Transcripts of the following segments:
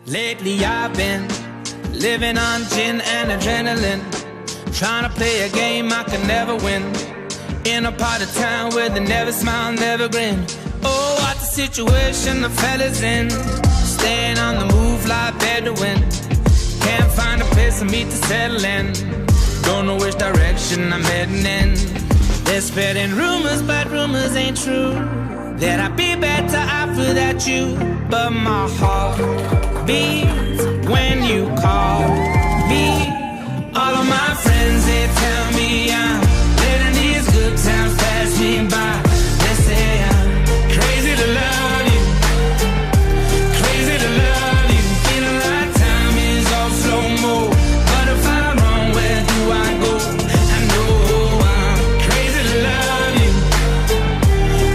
Lately I've been living on gin and adrenaline, trying to play a game I can never win, in a part of town where they never smile, never grin. Oh, what the situation the fellas in, staying on the move like Bedouin. Can't find a place for me to settle in, don't know which direction I'm heading in. They're spreading rumors, but rumors ain't true, that I'd be better off without you. But my heart beats when you call me. All of my friends, they tell me I'm letting these good times pass me by. They say I'm crazy to love you, crazy to love you. Feeling like time is all slow-mo, but if I'm wrong, where do I go? I know I'm crazy to love you,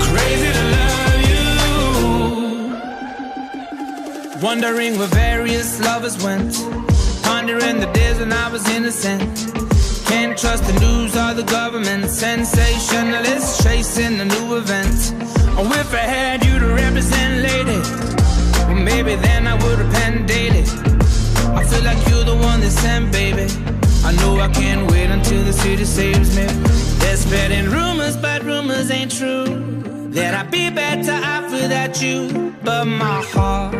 crazy to love you. Wondering where various lovers went, pondering the days when I was innocent. Can't trust the news or the government, sensationalists chasing a new event. Oh, if I had you to represent, lady, well, maybe then I would repent daily. I feel like you're the one they sent, baby. I know I can't wait until the city saves me. They're spreading rumors, but rumors ain't true, that I'd be better off without you. But my heart